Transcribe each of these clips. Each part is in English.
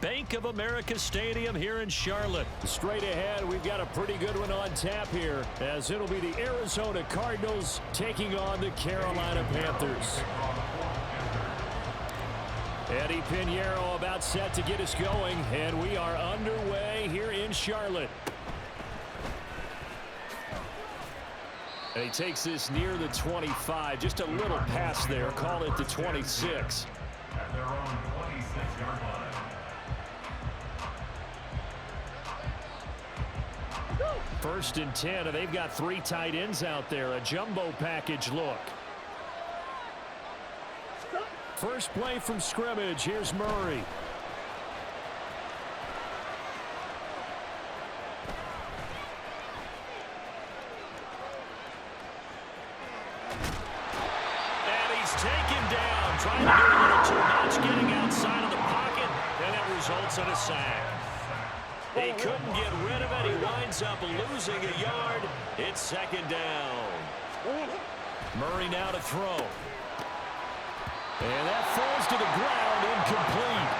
Bank of America Stadium here in Charlotte. Straight ahead, we've got a pretty good one on tap here, as it'll be the Arizona Cardinals taking on the Carolina Panthers. Eddie Pinheiro about set to get us going, and we are underway here in Charlotte. And he takes this near the 25, just a little pass there, call it the 26. At their own 26-yard line. First and 10, and they've got 3 tight ends out there, a jumbo package look. First play from scrimmage, here's Murray. Taken down, trying to do a little too much, getting outside of the pocket, and that results in a sack. He couldn't get rid of it. He winds up losing a yard. It's second down. Murray now to throw. And that falls to the ground, incomplete.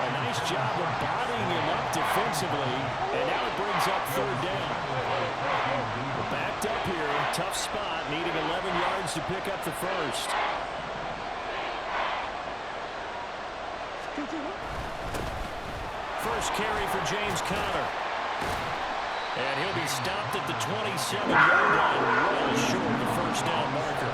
A nice job of bodying him up defensively, and now it brings up third down. Backed up here, tough spot, needing 11 yards to pick up the first. First carry for James Conner. And he'll be stopped at the 27-yard line, well short of the first down marker.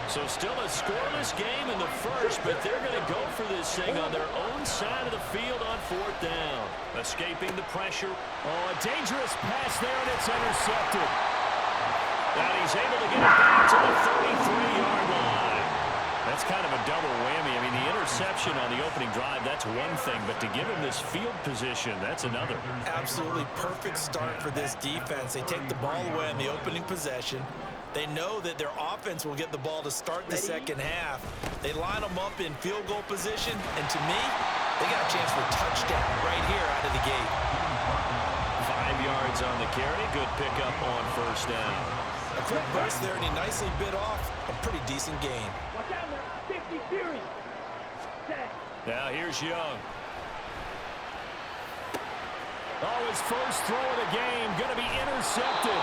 So still a scoreless game in the first, but they're going to go for this thing on their own side of the field on fourth down. Escaping the pressure. Oh, a dangerous pass there, and it's intercepted. And he's able to get it back to the 33-yard line. That's kind of a double whammy. I mean, the interception on the opening drive, that's one thing, but to give him this field position, that's another. Absolutely perfect start for this defense. They take the ball away on the opening possession. They know that their offense will get the ball to start the second half. They line them up in field goal position, and to me, they got a chance for a touchdown right here out of the gate. 5 yards on the carry. Good pickup on first down. A quick burst there, and he nicely bit off a pretty decent gain. Now here's Young. Oh, his first throw of the game going to be intercepted.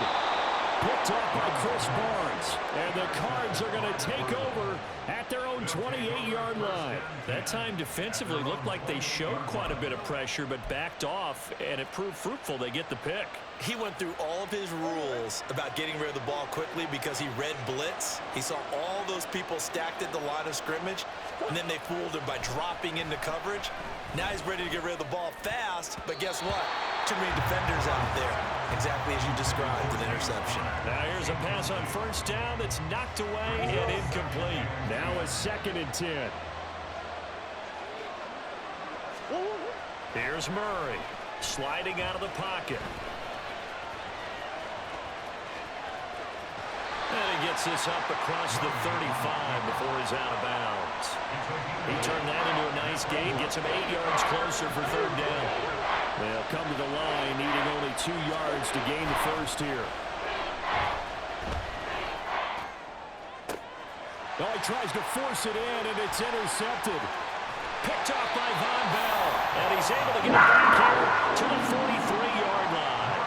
Picked up by Chris Barnes. And the Cards are going to take over at their own 28-yard line. That time defensively looked like they showed quite a bit of pressure, but backed off, and it proved fruitful. They get the pick. He went through all of his rules about getting rid of the ball quickly because he read blitz. He saw all those people stacked at the line of scrimmage, and then they fooled him by dropping into coverage. Now he's ready to get rid of the ball fast, but guess what? Too many defenders out there. Exactly as you described, an interception. Now here's a pass on first down that's knocked away and incomplete. Now a second and 10. Here's Murray, sliding out of the pocket. And he gets this up across the 35 before he's out of bounds. He turned that into a nice gain, gets him 8 yards closer for third down. They'll come to the line, needing only 2 yards to gain the first here. Oh, he tries to force it in, and it's intercepted. Picked off by Von Bell, and he's able to get it back here to the 43-yard line.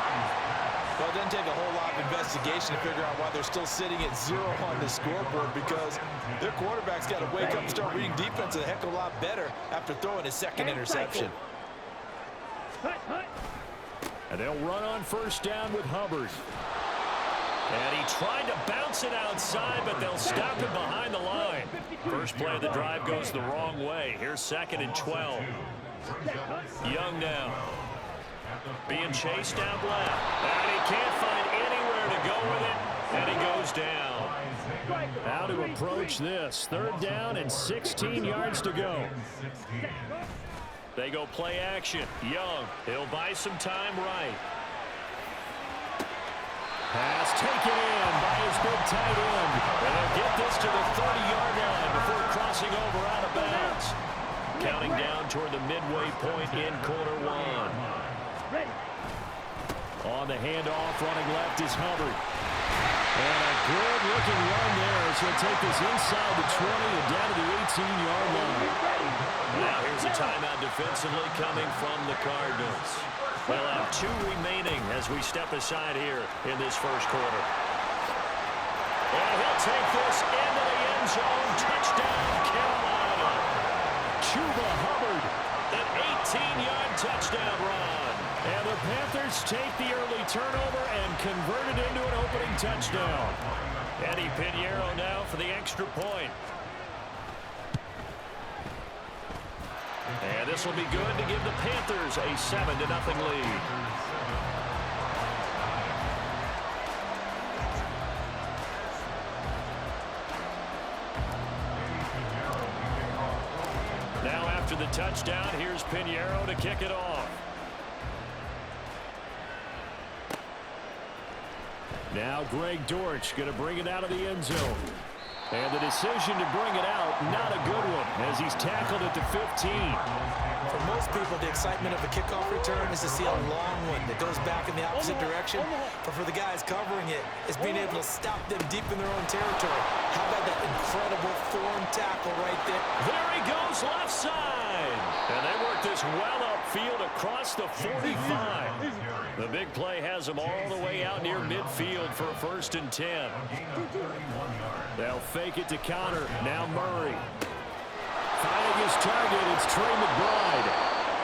Well, it doesn't take a whole lot of investigation to figure out why they're still sitting at 0 on the scoreboard, because their quarterback's got to wake up and start reading defense a heck of a lot better after throwing his second interception. And they'll run on first down with Hubbard. And he tried to bounce it outside, but they'll stop him behind the line. First play of the drive goes the wrong way. Here's second and 12. Young now. Being chased out left. And he can't find anywhere to go with it. And he goes down. How to approach this. Third down and 16 yards to go. They go play action. Young, he'll buy some time right. Pass taken in by his big tight end. And they'll get this to the 30-yard line before crossing over out of bounds. Counting down toward the midway point in quarter one. On the handoff, running left is Hubbard. And a good-looking run there. So he'll take this inside the 20 and down to the 18-yard line. Now here's a timeout defensively coming from the Cardinals. We'll have 2 remaining as we step aside here in this first quarter. And he'll take this into the end zone. Touchdown, Carolina. Chuba Hubbard. An 18-yard touchdown run. And the Panthers take the early turnover and convert it into an opening touchdown. Eddie Pinheiro now for the extra point. And this will be good to give the Panthers a 7-0 lead. Now after the touchdown, here's Pinheiro to kick it off. Now Greg Dortch going to bring it out of the end zone. And the decision to bring it out, not a good one, as he's tackled at the 15. For most people, the excitement of a kickoff return is to see a long one that goes back in the opposite direction. But for the guys covering it, it's being able to stop them deep in their own territory. How about that incredible form tackle right there? There he goes, left side. And they work this well upfield across the 45. The big play has them all the way out near midfield for a 1st and 10. They'll fake it to counter. Now Murray. Finding his target, it's Trey McBride.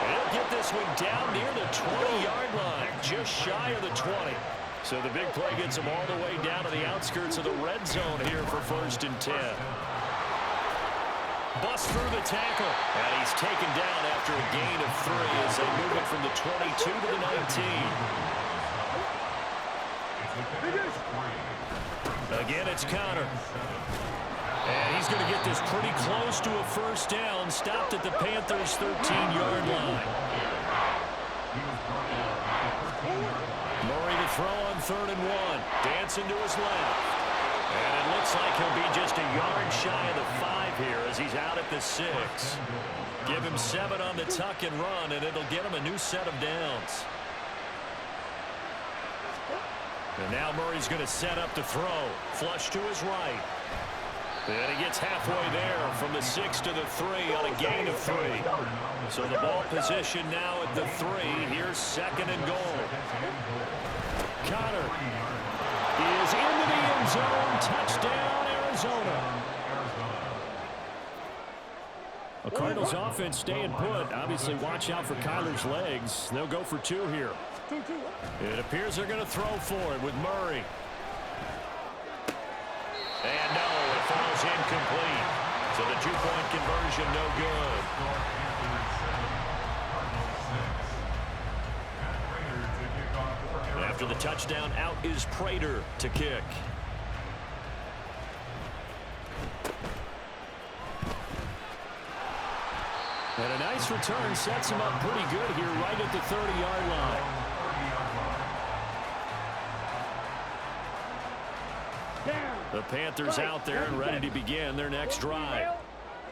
And he'll get this one down near the 20-yard line, just shy of the 20. So the big play gets him all the way down to the outskirts of the red zone here for 1st and 10. Bust through the tackle. And he's taken down after a gain of 3 as they move it from the 22 to the 19. Again, it's Connor. And he's going to get this pretty close to a 1st down. Stopped at the Panthers' 13-yard line. Murray to throw on 3rd and 1. Dancing to his left. And it looks like he'll be just a yard shy of the 5 here as he's out at the 6. Give him 7 on the tuck and run, and it'll get him a new set of downs. And now Murray's going to set up to throw. Flush to his right. And he gets halfway there from the 6 to the 3 on a gain of 3. So the ball position now at the 3. Here's 2nd and goal. Connor is into the end zone. Touchdown, Arizona. A Cardinals offense staying put. Obviously, watch out for Kyler's legs. They'll go for 2 here. It appears they're going to throw for it with Murray. And no, it falls incomplete. So the 2-point conversion no good. And after the touchdown, out is Prater to kick. And a nice return sets him up pretty good here right at the 30-yard line. The Panthers out there and ready to begin their next drive.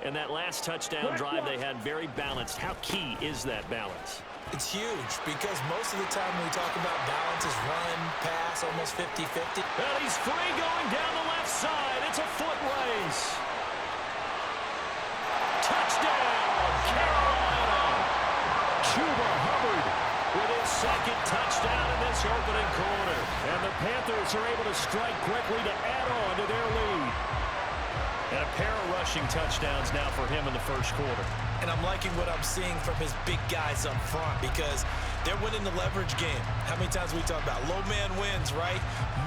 And that last touchdown drive they had very balanced. How key is that balance? It's huge because most of the time when we talk about balance is run, pass, almost 50-50. Well, he's free going down the left side. It's a foot race. Touchdown, Carolina. Chuba Hubbard with his 2nd touchdown in this opening quarter. And the Panthers are able to strike quickly to add on to their lead. And a pair of rushing touchdowns now for him in the first quarter. And I'm liking what I'm seeing from his big guys up front because they're winning the leverage game. How many times we talk about low man wins, right?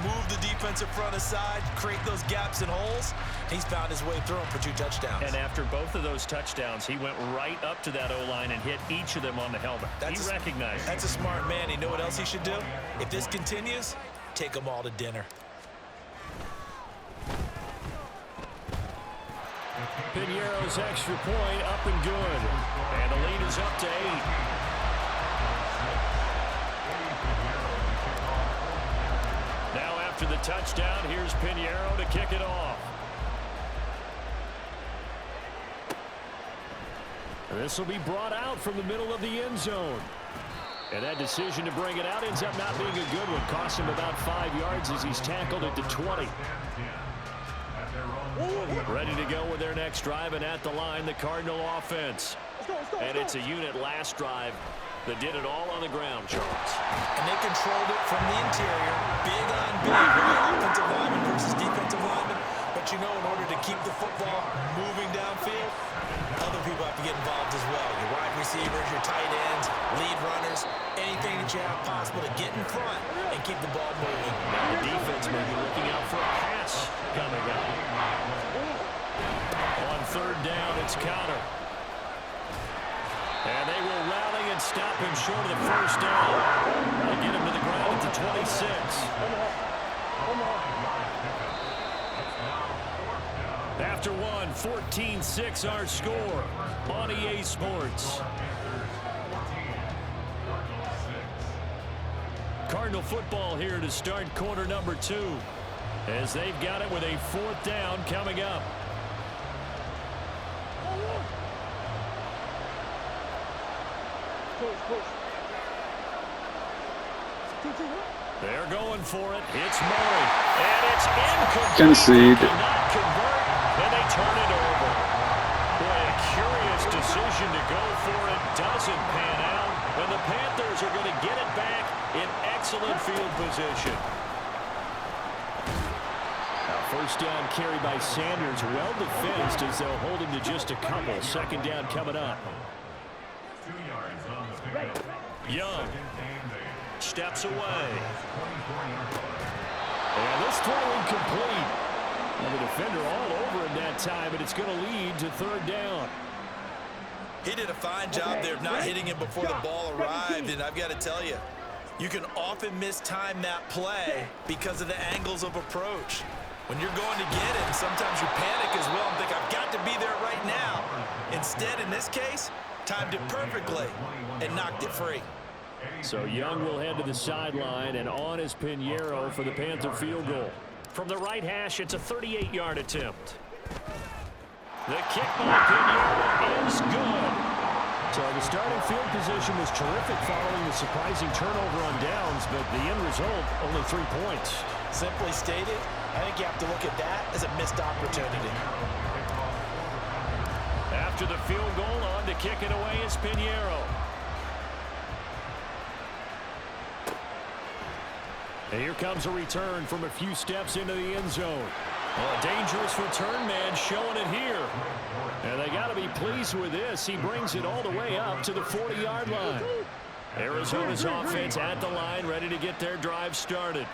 Move the defensive front aside, create those gaps and holes. He's found his way through them for 2 touchdowns. And after both of those touchdowns, he went right up to that O-line and hit each of them on the helmet. He recognized it. That's a smart man. You know what else he should do? If this continues, take them all to dinner. Pinheiro's extra point up and good. And the lead is up to 8. Now after the touchdown, here's Pinheiro to kick it off. This will be brought out from the middle of the end zone. And that decision to bring it out ends up not being a good one. Cost him about 5 yards as he's tackled at the 20. Ready to go with their next drive, and at the line, the Cardinal offense. And it's a unit last drive that did it all on the ground, Charles. And they controlled it from the interior, big on big, right? Offensive lineman versus defensive lineman. But you know, in order to keep the football moving downfield, other people have to get involved as well. Your wide receivers, your tight ends, lead runners, anything that you have possible to get in front and keep the ball moving. Now the defense may be looking out for a pass coming up. On third down, it's Connor. And they will rally and stop him short of the first down. They get him to the ground at the 26. After one, 14-6 our score on EA Sports. Cardinal football here to start quarter number 2 as they've got it with a 4th down coming up. They're going for it. It's Murray. And it's incomplete. Concede. Cannot convert, and they turn it over. Boy, a curious decision to go for it. Doesn't pan out. And the Panthers are going to get it back in excellent field position. Now, first down carry by Sanders. Well defensed as they'll hold him to just a couple. 2nd down coming up. Young steps away. And this throw incomplete. And the defender all over him that time, and it's going to lead to 3rd down. He did a fine job there of not hitting him before the ball arrived, and I've got to tell you, you can often mistime that play because of the angles of approach. When you're going to get him, sometimes you panic as well and think, I've got to be there right now. Instead, in this case, timed it perfectly and knocked it free. So Young will head to the sideline, and on is Pinheiro for the Panther field goal. From the right hash, it's a 38-yard attempt. The kick by Pinheiro is good. So the starting field position was terrific following the surprising turnover on downs, but the end result, only 3 points. Simply stated, I think you have to look at that as a missed opportunity. After the field goal, on to kick it away is Pinheiro. And here comes a return from a few steps into the end zone. Well, a dangerous return man showing it here. And they got to be pleased with this. He brings it all the way up to the 40-yard line. Arizona's offense at the line, ready to get their drive started.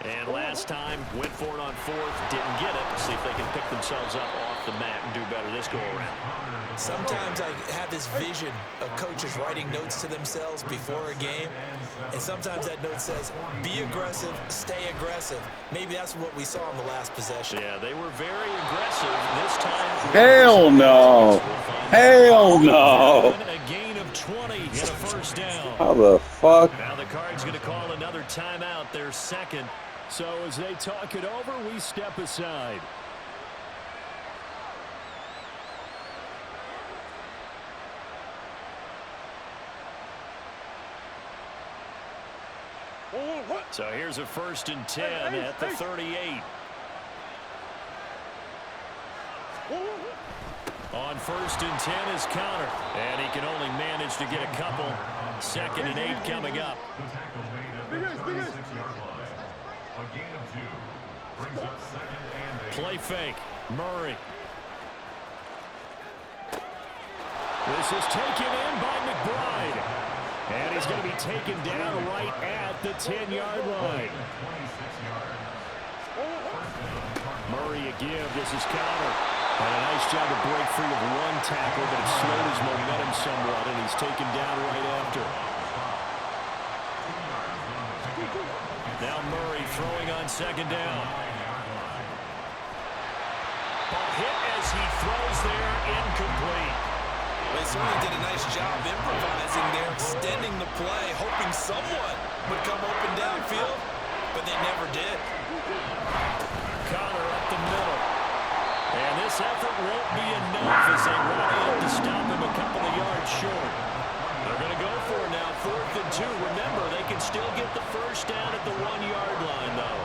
And last time, went for it on 4th, didn't get it. See if they can pick themselves up off the mat and do better this go-around. Sometimes I have this vision of coaches writing notes to themselves before a game, and sometimes that note says, be aggressive, stay aggressive. Maybe that's what we saw in the last possession. Yeah, they were very aggressive this time. Hell no. Hell no. A gain of 20 and a first down. How the fuck? Now the Cards going to call another timeout, their 2nd. So as they talk it over, we step aside. So here's a 1st and 10 at the 38. On 1st and 10 is Connor. And he can only manage to get a couple. 2nd and 8 coming up. Play fake. Murray. This is taken in by McBride. And he's going to be taken down right at the 10-yard line. Murray a give. This is Connor. And a nice job to break free of one tackle, but it slowed his momentum somewhat, and he's taken down right after. Now Murray throwing on 2nd down. Ball hit as he throws there, incomplete. They certainly did a nice job improvising there, extending the play, hoping someone would come open downfield, but they never did. Connor up the middle. And this effort won't be enough as they rally up to stop him a couple of yards short. They're going to go for it now, 4th and 2. 2. Remember, they can still get the first down at the 1-yard line, though.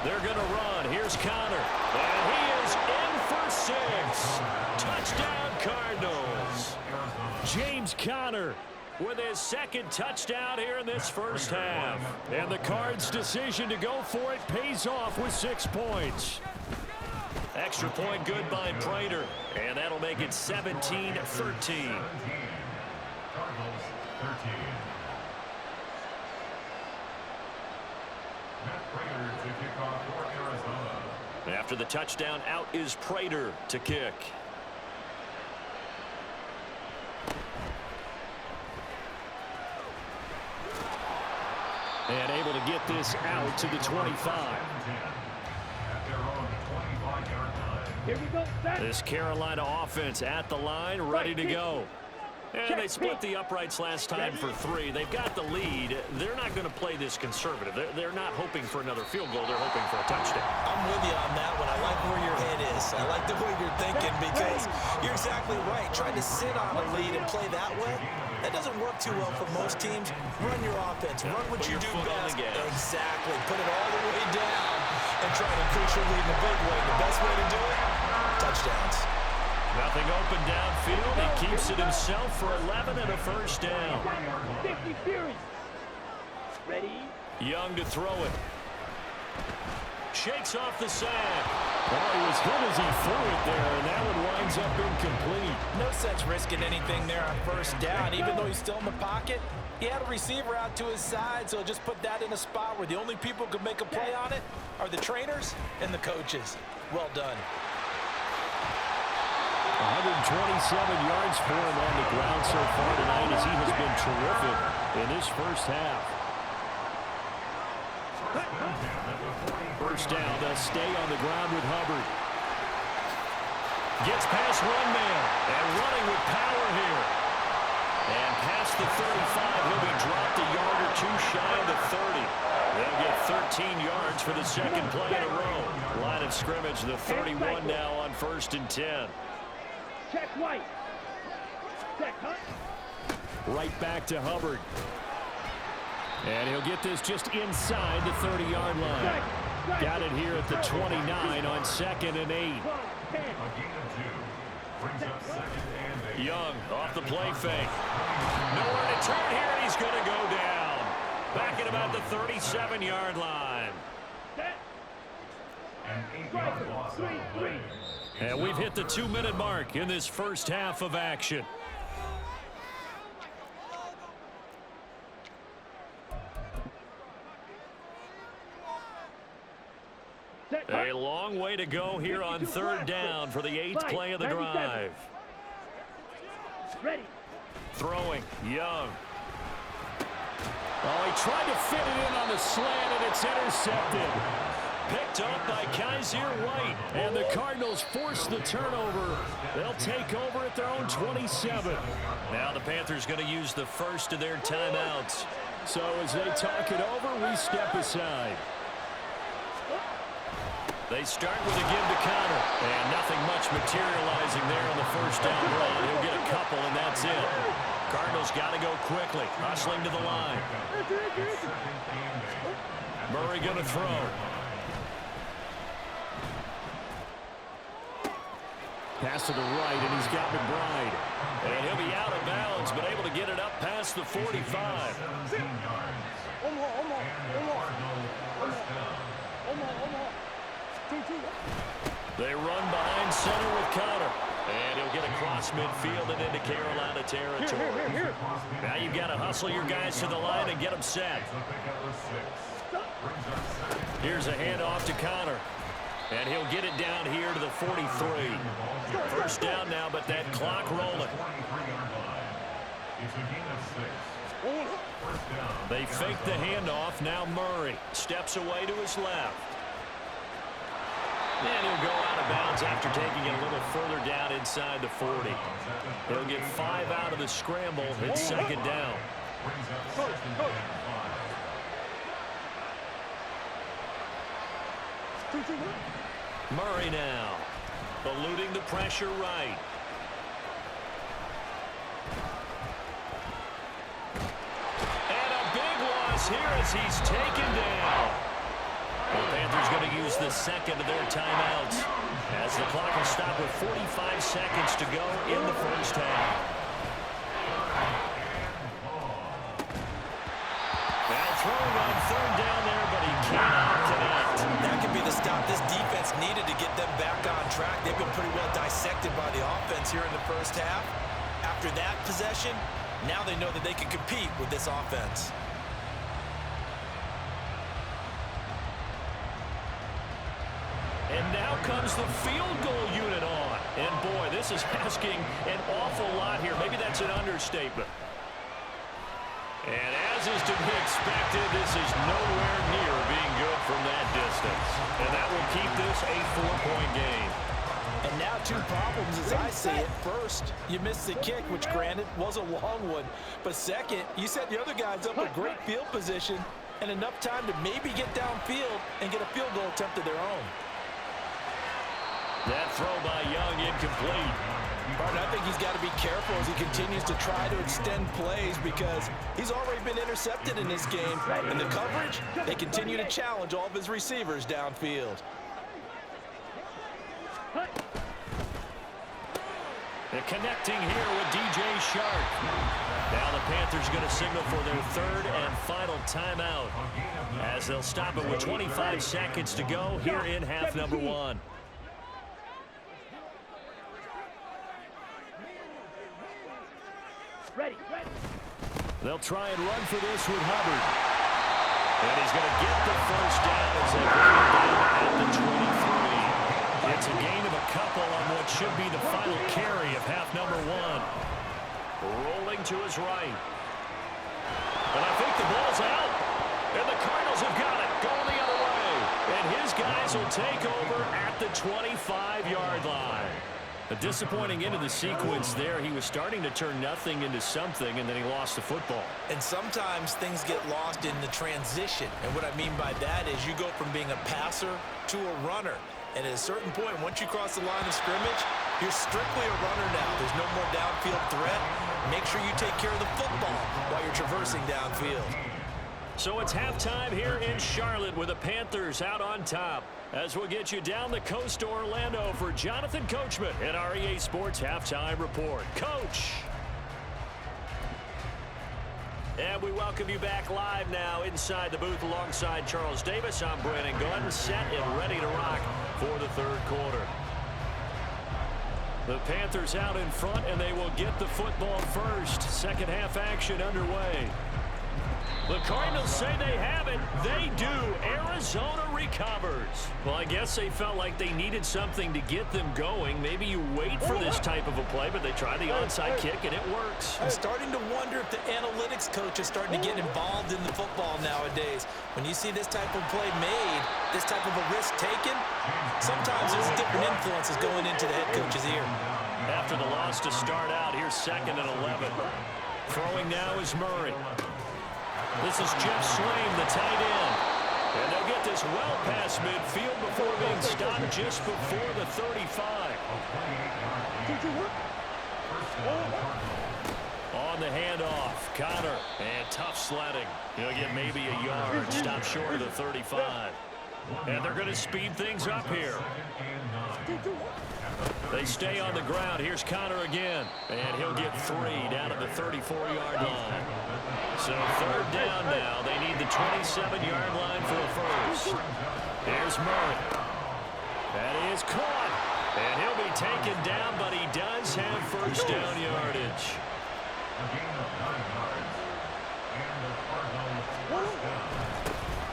They're going to run. Here's Connor. And he is in for 6. Touchdown, Cardinals. James Conner with his second touchdown here in this first half. And the Cards' decision to go for it pays off with 6 points. Extra point good by Prater. And that'll make it 17-13. Cardinals 13. Matt Prater to kick off for Arizona. After the touchdown, out is Prater to kick. And able to get this out to the 25. At their own 25-yard line. Here we go. This Carolina offense at the line, ready to go. And they split the uprights last time for 3. They've got the lead. They're not going to play this conservative. They're not hoping for another field goal. They're hoping for a touchdown. I'm with you on that one. I like where your head is. I like the way you're thinking because you're exactly right. Trying to sit on a lead and play that way, that doesn't work too well for most teams. Run your offense. Run what you do best. Exactly. Put it all the way down and try to increase your lead in a big way. The best way to do it, touchdowns. Nothing open downfield. He keeps it himself for 11 and a first down. 50 Fury. Ready? Young to throw it. Shakes off the sack. Oh, he was good as he threw it there, and that one winds up incomplete. No sense risking anything there on first down. Even though he's still in the pocket, he had a receiver out to his side, so just put that in a spot where the only people who can make a play on it are the trainers and the coaches. Well done. 127 yards for him on the ground so far tonight as he has been terrific in this first half. First down, they'll stay on the ground with Hubbard. Gets past one man and running with power here. And past the 35, he'll be dropped a yard or 2 shy of the 30. They'll get 13 yards for the second play in a row. Line of scrimmage, the 31 now on 1st and 10. Check white. Check hut. Right back to Hubbard. And he'll get this just inside the 30-yard line. Got it here at the 29 on 2nd and 8. A gain of 2. Brings up 2nd and 8. Young off the play fake. Nowhere to turn here, and he's going to go down. Back at about the 37-yard line. An 8-yard loss on the play. And we've hit the 2-minute mark in this first half of action. A long way to go here on 3rd down for the 8th play of the drive. Ready. Throwing, Young. Oh, he tried to fit it in on the slant, and it's intercepted. Picked up by Kaiser White. And the Cardinals force the turnover. They'll take over at their own 27. Now the Panthers going to use the first of their timeouts. So as they talk it over, we step aside. They start with a give to Connor. And nothing much materializing there on the first down run. He'll get a couple, and that's it. Cardinals got to go quickly. Hustling to the line. Murray going to throw. Pass to the right, and he's got McBride. And he'll be out of bounds, but able to get it up past the 45. They run behind center with Connor. And he'll get across midfield and into Carolina territory. Now you've got to hustle your guys to the line and get them set. Here's a handoff to Connor. And he'll get it down here to the 43. First down now, but that clock rolling. They fake the handoff. Now Murray steps away to his left. And he'll go out of bounds after taking it a little further down inside the 40. He'll get 5 out of the scramble. It's 2nd down. Murray now, eluding the pressure right. loss here as he's taken down. The Panthers going to use the second of their timeouts as the clock will stop with 45 seconds to go in the first half. Now throwing on third down there, but he cannot connect. That could be the stop this defense needed to get them back on track. They've been pretty well dissected by the offense here in the first half. After that possession, now they know that they can compete with this offense. And now comes the field goal unit on. And boy, this is asking an awful lot here. Maybe that's an understatement. And as is to be expected, this is nowhere near being good from that distance. And that will keep this a 4-point game. And now two problems as I see it. First, you missed the kick, which granted was a long one. But second, you set the other guys up with great field position and enough time to maybe get downfield and get a field goal attempt of their own. That throw by Young incomplete. Martin, I think he's got to be careful as he continues to try to extend plays because he's already been intercepted in this game. And the coverage, they continue to challenge all of his receivers downfield. They're connecting here with DJ Shark. Now the Panthers going to signal for their third and final timeout as they'll stop it with 25 seconds to go here in half number one. Ready. They'll try and run for this with Hubbard. And he's going to get the first down as they bring him down at the 23. It's a gain of a couple on what should be the final carry of half number one. Rolling to his right. And I think the ball's out. And the Cardinals have got it. Going the other way. And his guys will take over at the 25-yard line. A disappointing end of the sequence there. He was starting to turn nothing into something, and then he lost the football. And sometimes things get lost in the transition. And what I mean by that is you go from being a passer to a runner. And at a certain point, once you cross the line of scrimmage, you're strictly a runner now. There's no more downfield threat. Make sure you take care of the football while you're traversing downfield. So it's halftime here in Charlotte with the Panthers out on top. As we'll get you down the coast to Orlando for Jonathan Coachman at our EA Sports Halftime Report. Coach! And we welcome you back live now inside the booth alongside Charles Davis. I'm Brandon Gunn, set and ready to rock for the third quarter. The Panthers out in front, and they will get the football first. Second half action underway. The Cardinals say they have it. They do. Arizona recovers. Well, I guess they felt like they needed something to get them going. Maybe you wait for this type of a play, but they try the onside kick, and it works. I'm starting to wonder if the analytics coach is starting to get involved in the football nowadays. When you see this type of play made, this type of a risk taken, sometimes there's different influences going into the head coach's ear. After the loss to start out, here's 2nd and 11. Throwing now is Murray. This is Jeff Swaim, the tight end. And they'll get this well past midfield before being stopped just before the 35. On the handoff, Connor. And tough sledding. He'll get maybe a yard. Stop short of the 35. And they're going to speed things up here. They stay on the ground. Here's Connor again. And he'll get 3 down at the 34-yard line. So third down now. They need the 27-yard line for a first. Here's Murray. That is caught. And he'll be taken down, but he does have first down yardage.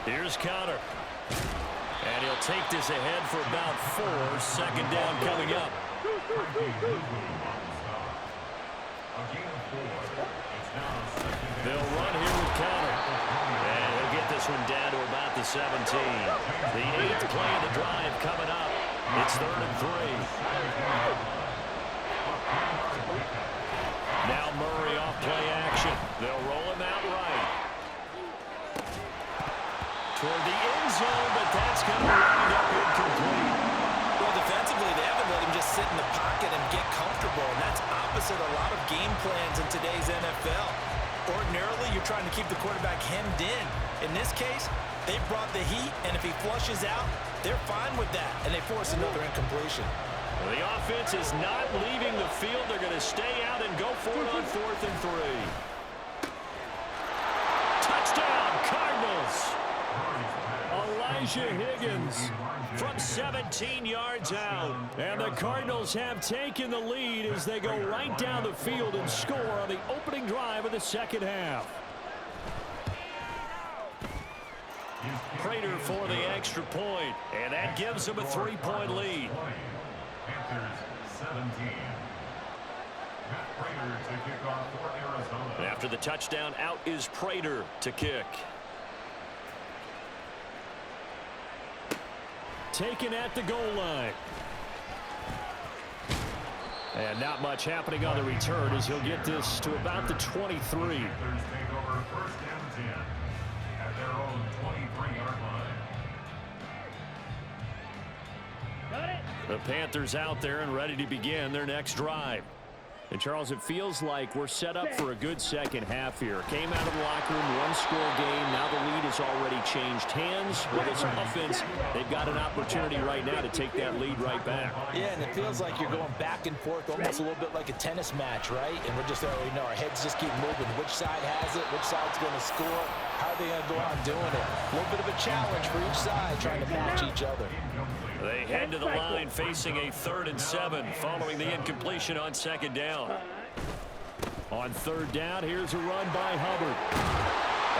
Here's Connor. And he'll take this ahead for about 4. Second down coming up. They'll run here with Connor. And he'll get this one down to about the 17. The 8th play of the drive coming up. It's 3rd and 3. Now Murray off play action. They'll roll him out right. Toward the end zone, but that's going to wind up incomplete. Well, defensively, they haven't let him just sit in the pocket and get comfortable, and that's opposite a lot of game plans in today's NFL. Ordinarily, you're trying to keep the quarterback hemmed in. In this case, they brought the heat, and if he flushes out, they're fine with that, and they force another incompletion. Well, the offense is not leaving the field. They're going to stay out and go for it on 4th and 3. Touchdown, Cardinals. Elijah Higgins from 17 yards out. And the Cardinals have taken the lead as they go right down the field and score on the opening drive of the second half. Prater for the extra point, and that gives them a 3-point lead. Panthers 17. Matt Prater to kick off for Arizona. After the touchdown, out is Prater to kick. Taken at the goal line. And not much happening on the return as he'll get this to about the 23. Panthers take over 1st and 10 at their own 23-yard line. The Panthers out there and ready to begin their next drive. And, Charles, it feels like we're set up for a good second half here. Came out of the locker room, one-score game. Now the lead has already changed hands. With its offense, they've got an opportunity right now to take that lead right back. Yeah, and it feels like you're going back and forth, almost a little bit like a tennis match, right? And we're just already know our heads just keep moving. Which side has it? Which side's going to score? How are they going to go out doing it? A little bit of a challenge for each side, trying to match each other. They head to the line facing a 3rd and 7 following the incompletion on 2nd down. On 3rd down, here's a run by Hubbard.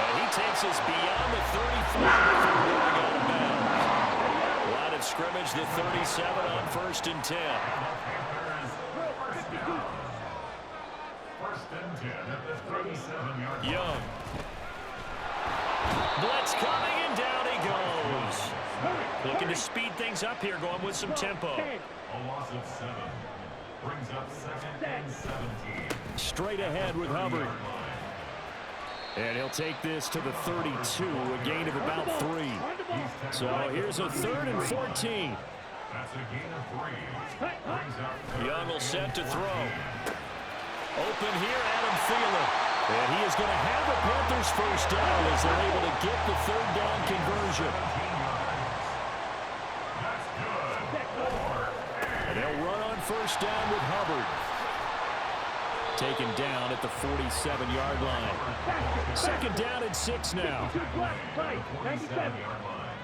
And he takes us beyond the 35 before going out of bounds. Line of scrimmage, the 37 on 1st and 10. First and 10 at the 37-yard line. Young. Blitz coming, and down he goes. Looking to speed things up here, going with some tempo. A loss of 7. Brings up 2nd and 17. Straight ahead with Hubbard. And he'll take this to the 32, a gain of about 3. So here's a 3rd and 14. That's a gain of 3. Brings up Young will set to throw. Open here, Adam Thielen. And he is going to have the Panthers first down as they're able to get the 3rd down conversion. And they'll run on first down with Hubbard. Taken down at the 47-yard line. 2nd down and 6 now. 47-yard line.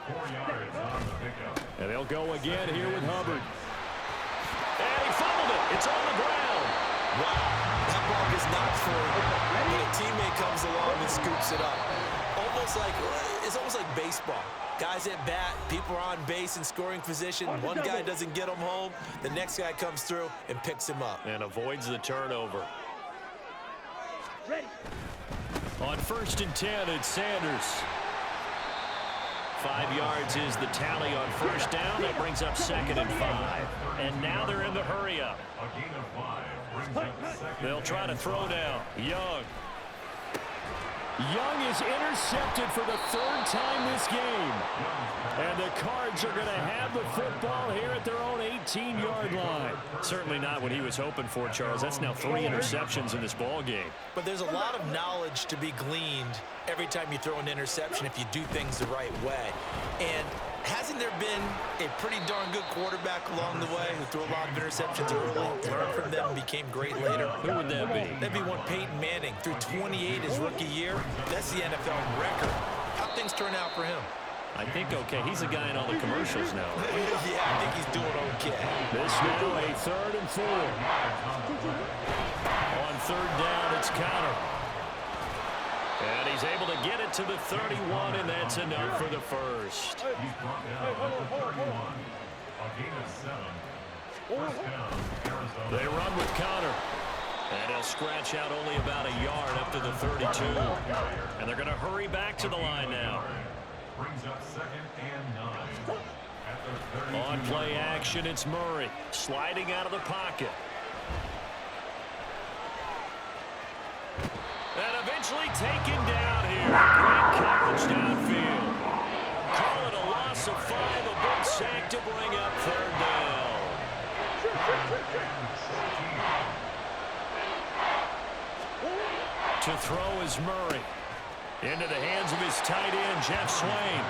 4 yards on the pickup. And they'll go again here with Hubbard. And he fumbled it. It's on the ground. Wow, that ball is not for him, but a teammate comes along and scoops it up. It's almost like baseball. Guys at bat, people are on base in scoring position. One guy doesn't get him home. The next guy comes through and picks him up. And avoids the turnover. On 1st and 10, it's Sanders. 5 yards is the tally on first down. That brings up 2nd and 5. And now they're in the hurry up. A gain of 5 brings up 2nd. They'll try to throw down. Young. Young is intercepted for the 3rd time this game. And the Cards are going to have the football here at their own 18-yard line. Certainly not what he was hoping for, Charles. That's now 3 interceptions in this ball game. But there's a lot of knowledge to be gleaned every time you throw an interception if you do things the right way. And hasn't there been a pretty darn good quarterback along the way who threw a lot of interceptions early, learned from them, and became great later? Who would that be? That'd be one Peyton Manning. Threw 28 his rookie year. That's the NFL record. How'd things turn out for him? I think okay. He's a guy in all the commercials now. Yeah, I think he's doing okay. This now a 3rd and 4. On 3rd down, it's Connor. And he's able to get it to the 31, and that's enough for the first. He's brought down at the 31. A gain of 7. First down, Arizona. They run with Connor. And he'll scratch out only about a yard up to the 32. And they're going to hurry back to the line now. Brings up 2nd and 9. At the 32. On play action, it's Murray. Sliding out of the pocket. And eventually taken down here. Great coverage downfield. Call it a loss of 5. A big sack to bring up 3rd down. To throw is Murray. Into the hands of his tight end, Jeff Swain.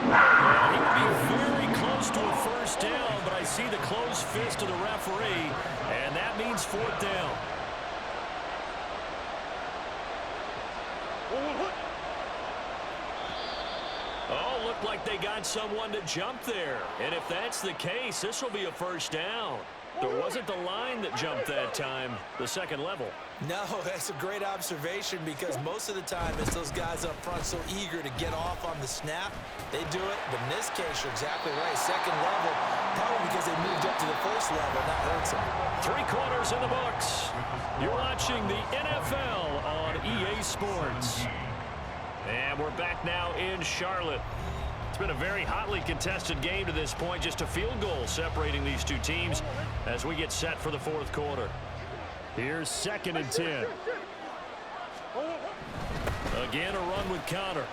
Well, he would be very close to a first down, but I see the closed fist of the referee, and that means fourth down. Oh, looked like they got someone to jump there. And if that's the case, this will be a first down. There wasn't the line that jumped that time, the second level. No, that's a great observation because most of the time it's those guys up front so eager to get off on the snap. They do it, but in this case, you're exactly right. Second level, probably because they moved up to the first level. That hurts them. 3 quarters in the books. You're watching the NFL on EA Sports. And we're back now in Charlotte. It's been a very hotly contested game to this point. Just a field goal separating these two teams as we get set for the fourth quarter. Here's 2nd and 10. Again, a run with Connor.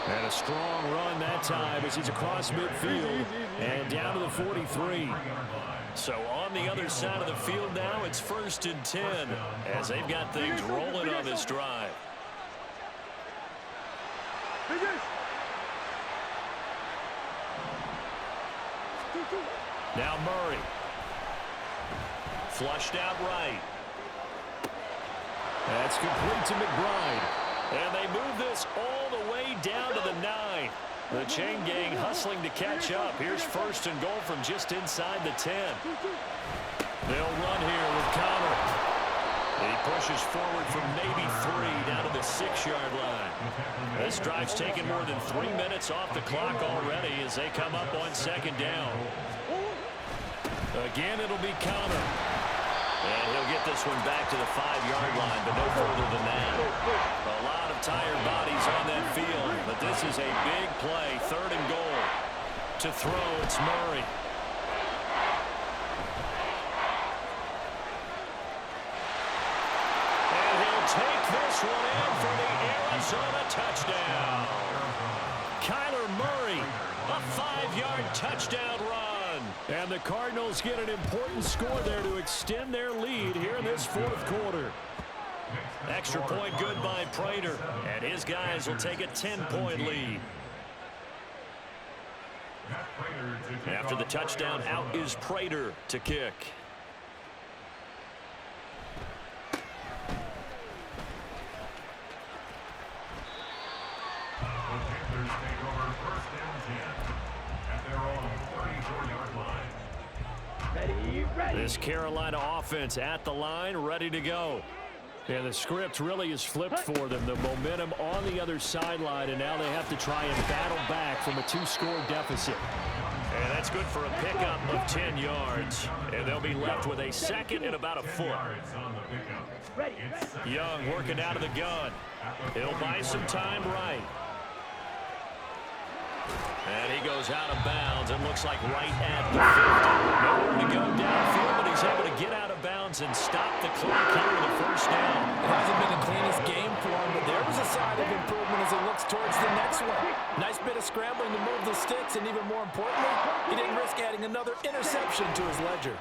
And a strong run that time as he's across midfield and down to the 43. So on the other side of the field now, it's 1st and 10 as they've got things rolling on this drive. Now Murray. Flushed out right. That's complete to McBride. And they move this all the way down to the 9. The chain gang hustling to catch up. Here's 1st and goal from just inside the 10. They'll run here with Connor. He pushes forward from maybe 3 down to the 6-yard line. This drive's taken more than 3 minutes off the clock already as they come up on 2nd down. Again, it'll be Connor. And he'll get this one back to the 5-yard line, but no further than that. A lot of tired bodies on that field, but this is a big play, 3rd and goal. To throw, it's Murray. And he'll take this one in for the Arizona touchdown. Kyler Murray, a 5-yard touchdown run. And the Cardinals get an important score there to extend their lead here in this fourth quarter. Extra point good by Prater, and his guys will take a 10-point lead. After the touchdown, out is Prater to kick. This Carolina offense at the line, ready to go. And the script really is flipped for them. The momentum on the other sideline, and now they have to try and battle back from a 2-score deficit. And that's good for a pickup of 10 yards. And they'll be left with a 2nd and about a foot. Young working out of the gun. He'll buy some time right. And he goes out of bounds and looks like right at the 50. Nowhere to go downfield, but he's able to get out of bounds and stop the clock here with a 1st down. It hasn't been the cleanest game for him, but there was a sign of improvement as he looks towards the next one. Nice bit of scrambling to move the sticks, and even more importantly, he didn't risk adding another interception to his ledger.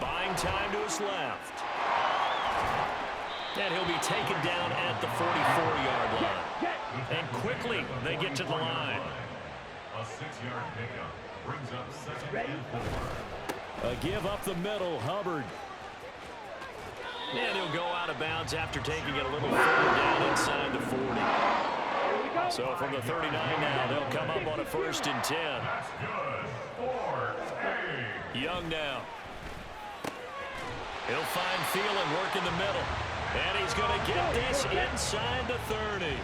Buying time to his left. And he'll be taken down at the 44-yard line. And quickly, they get to the line. A 6-yard pickup brings up 2nd and 4. A give up the middle, Hubbard. And he'll go out of bounds after taking it a little further down inside the 40. So from the 39 now, they'll come up on a 1st and 10. That's good. 4-8. Young now. He'll find Thielen work in the middle. And he's going to get this inside the 30.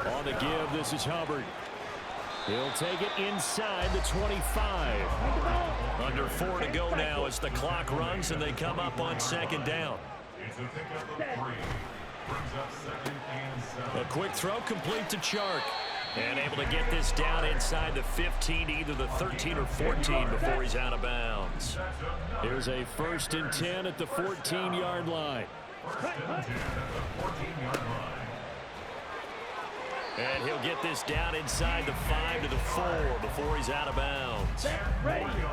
On the give, this is Hubbard. He'll take it inside the 25. Under 4 to go now as the clock runs and they come up on 2nd down. It's a pickup of 3. Brings up 2nd and 7. A quick throw complete to Chark. And able to get this down inside the 15, either the 13 or 14 before he's out of bounds. Here's a 1st and 10 at the 14-yard line. 1st and 10 at the 14-yard line. And he'll get this down inside the 5 to the 4 before he's out of bounds.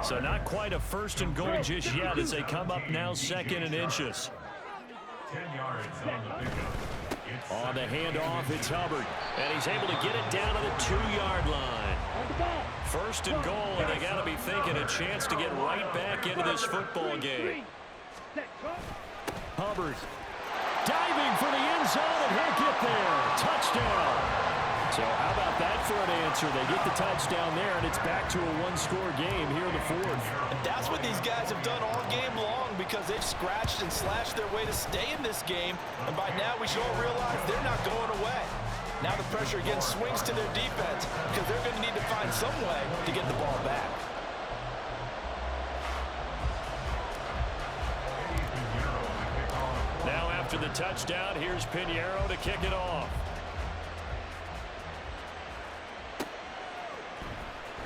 So not quite a first and goal just yet as they come up now second and inches. 10 yards on the pickup. On the handoff, it's Hubbard. And he's able to get it down to the 2-yard line. First and goal, and they got to be thinking a chance to get right back into this football game. Hubbard diving for the end zone, and he'll get there. Touchdown. So how about that for an answer? They get the touchdown there, and it's back to a one-score game here in the fourth. And that's what these guys have done all game long because they've scratched and slashed their way to stay in this game. And by now, we should all realize they're not going away. Now the pressure again swings to their defense because they're going to need to find some way to get the ball back. Now after the touchdown, here's Pinheiro to kick it off.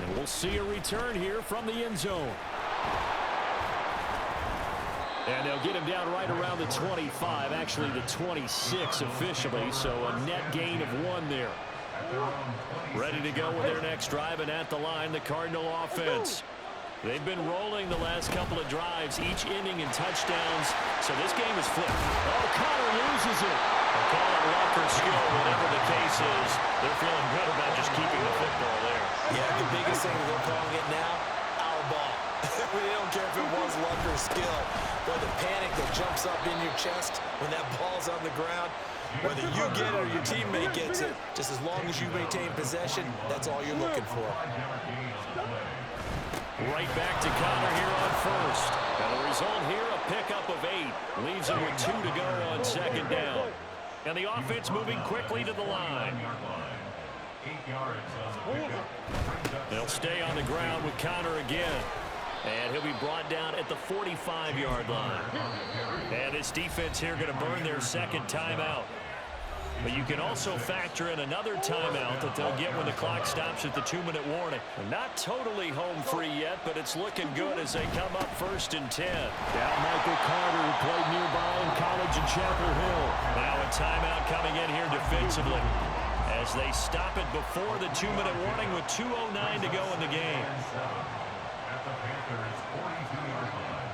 And we'll see a return here from the end zone. And they'll get him down right around the 25, actually the 26 officially, so a net gain of 1 there. Ready to go with their next drive, and at the line, the Cardinal offense. They've been rolling the last couple of drives, each ending in touchdowns, so this game is flipped. Oh, Connor loses it. They call it luck or skill, whatever the case is. They're feeling good about just keeping the football there. Yeah, the biggest thing that they're calling it now, our ball. They don't care if it was luck or skill. Or the panic that jumps up in your chest when that ball's on the ground. Whether you get it or your teammate gets it, just as long as you maintain possession, that's all you're looking for. Right back to Connor here on first. And the result here, a pickup of 8. Leaves him with 2 to go on second down. And the offense moving quickly to the line. 8 yards on the pickup. They'll stay on the ground with Connor again. And he'll be brought down at the 45-yard line. And this defense here going to burn their second timeout. But you can also factor in another timeout that they'll get when the clock stops at the 2-minute warning. Not totally home free yet, but it's looking good as they come up first and 10. Now Michael Carter, who played nearby in college in Chapel Hill. Now a timeout coming in here defensively as they stop it before the 2-minute warning with 2:09 to go in the game. At the Panthers' 42-yard line.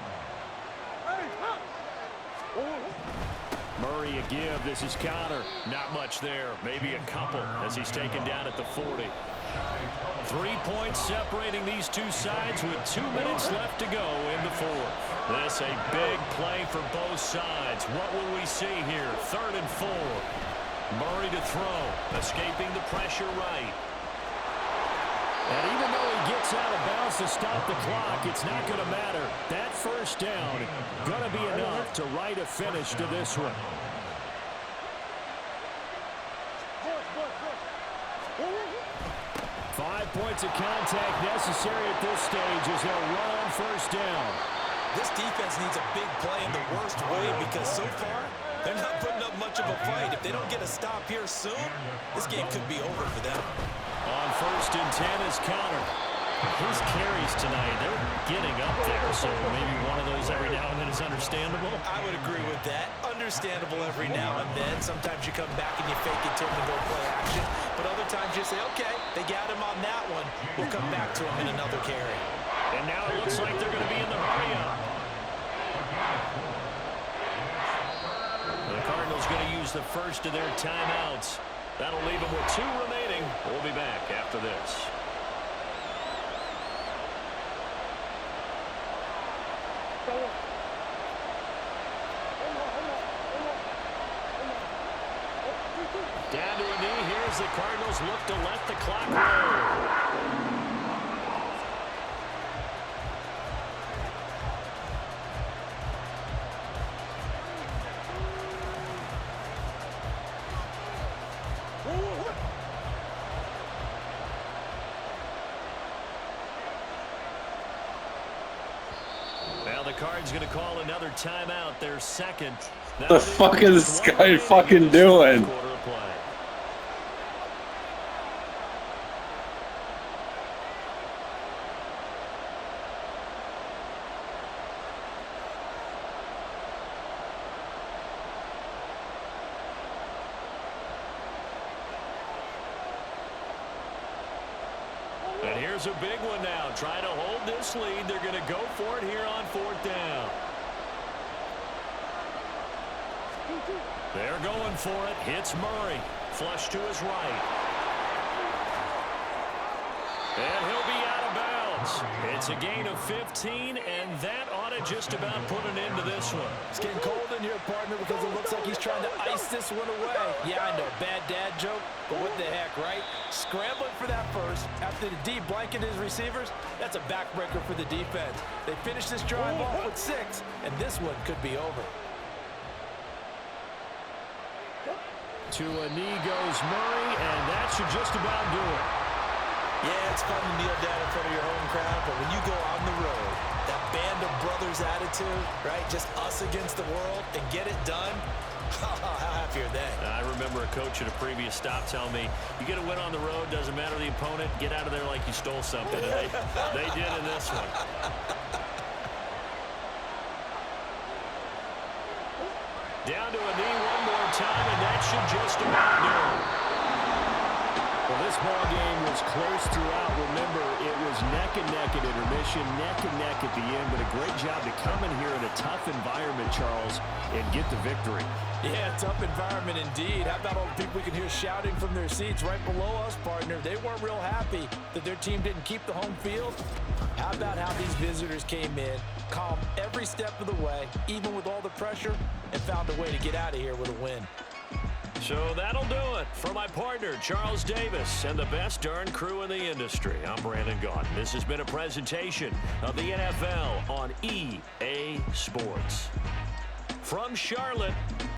Murray a give. This is Connor. Not much there. Maybe a couple as he's taken down at the 40. 3 points separating these two sides with 2 minutes left to go in the fourth. This a big play for both sides. What will we see here? 3rd and 4. Murray to throw. Escaping the pressure right. And even though he gets out of bounds to stop the clock, it's not going to matter. That first down going to be enough to write a finish to this one. Five points of contact necessary at this stage as they'll run on first down. This defense needs a big play in the worst way because so far, they're not putting up much of a fight. If they don't get a stop here soon, this game could be over for them. On first and 10 is Connor. His carries tonight, they're getting up there, so maybe one of those every now and then is understandable. I would agree with that. Understandable every now and then. Sometimes you come back and you fake it to him and go play action. But other times you say, okay, they got him on that one. We'll come back to him in another carry. And now it looks like they're going to be in the hurry-up. The Cardinals going to use the first of their timeouts. That'll leave them with 2 remaining. We'll be back after this. Down to a knee here as the Cardinals look to let the clock roll. Now the Cards going to call another timeout, their second. The fuck is this guy fucking doing? Here's a big one now. Trying to hold this lead. They're going to go for it here on 4th down. They're going for it. Hits Murray. Flush to his right. And he'll be out of bounds. It's a gain of 15, and that ought to just about put an end to this one. It's getting cold in here, partner, because it looks like he's trying to ice this one away. Yeah, I know, bad dad joke, but what the heck, right? Scrambling for that first. After the D blanketed his receivers, that's a backbreaker for the defense. They finished this drive off with 6, and this one could be over. To a knee goes Murray, and that should just about do it. Yeah, it's fun to kneel down in front of your home crowd, but when you go on the road, that band of brothers attitude, right, just us against the world, and get it done, how happy are they? I remember a coach at a previous stop telling me, you get a win on the road, doesn't matter the opponent, get out of there like you stole something. And they did in this one. Down to a knee one more time, and that should just about do it. Well, this ball game was close throughout. Remember, it was neck and neck at intermission, neck and neck at the end, but a great job to come in here in a tough environment, Charles, and get the victory. Yeah, tough environment indeed. How about all the people we can hear shouting from their seats right below us, partner? They weren't real happy that their team didn't keep the home field. How about how these visitors came in, calm every step of the way, even with all the pressure, and found a way to get out of here with a win. So that'll do it for my partner, Charles Davis, and the best darn crew in the industry. I'm Brandon Gaudin. This has been a presentation of the NFL on EA Sports. From Charlotte,